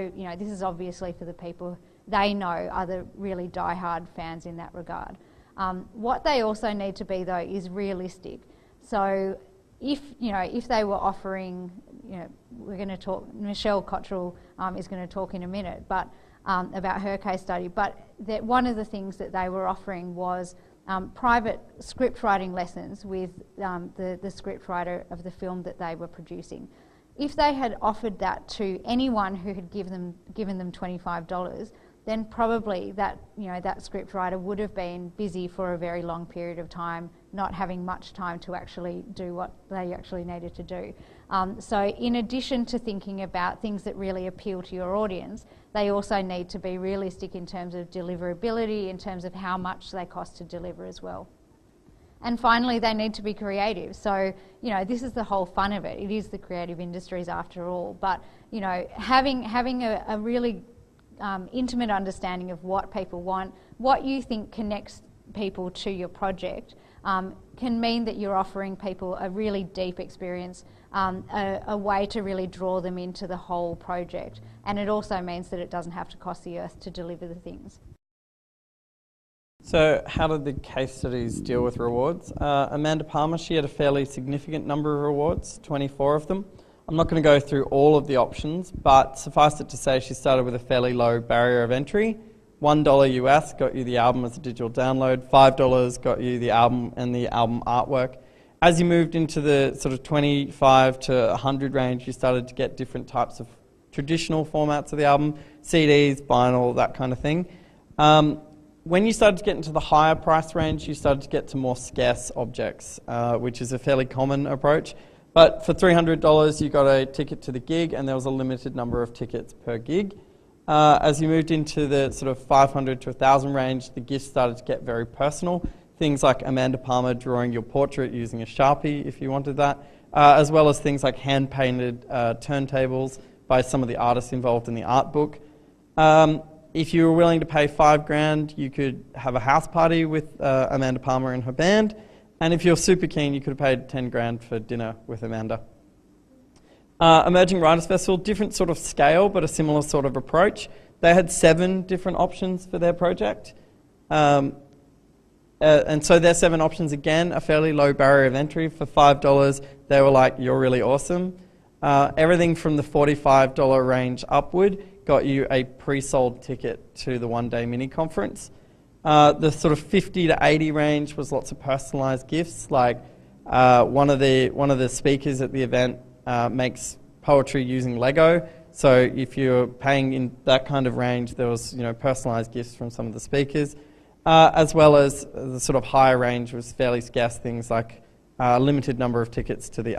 You know, this is obviously for the people they know are the really die-hard fans in that regard. What they also need to be, though, is realistic. So if they were offering, we're going to talk, Michelle Cottrell is going to talk in a minute, but about her case study, but that one of the things that they were offering was private script writing lessons with the script writer of the film that they were producing. If they had offered that to anyone who had given them $25, then probably that script writer would have been busy for a very long period of time, not having much time to actually do what they actually needed to do. So in addition to thinking about things that really appeal to your audience, they also need to be realistic in terms of deliverability, in terms of how much they cost to deliver as well. And finally, they need to be creative. So, this is the whole fun of it. It is the creative industries after all. But, having a really intimate understanding of what people want, what you think connects people to your project, can mean that you're offering people a really deep experience, a way to really draw them into the whole project. And it also means that it doesn't have to cost the earth to deliver the things. So how did the case studies deal with rewards? Amanda Palmer, she had a fairly significant number of rewards, 24 of them. I'm not going to go through all of the options, but suffice it to say she started with a fairly low barrier of entry. $1 US got you the album as a digital download, $5 got you the album and the album artwork. As you moved into the sort of 25 to 100 range, you started to get different types of traditional formats of the album, CDs, vinyl, that kind of thing. When you started to get into the higher price range, you started to get to more scarce objects, which is a fairly common approach. But for $300, you got a ticket to the gig, and there was a limited number of tickets per gig. As you moved into the sort of 500 to 1,000 range, the gifts started to get very personal. Things like Amanda Palmer drawing your portrait using a Sharpie, if you wanted that, as well as things like hand-painted turntables by some of the artists involved in the art book. If you were willing to pay $5,000, you could have a house party with Amanda Palmer and her band. And if you're super keen, you could have paid $10,000 for dinner with Amanda. Emerging Writers Festival, different sort of scale, but a similar sort of approach. They had 7 different options for their project. And so their 7 options, again, a fairly low barrier of entry. For $5, they were like, you're really awesome. Everything from the $45 range upward got you a pre-sold ticket to the one-day mini-conference. The sort of 50 to 80 range was lots of personalised gifts, like one of the speakers at the event makes poetry using Lego. So if you're paying in that kind of range, there was personalised gifts from some of the speakers, as well as the sort of higher range was fairly scarce things like a limited number of tickets to the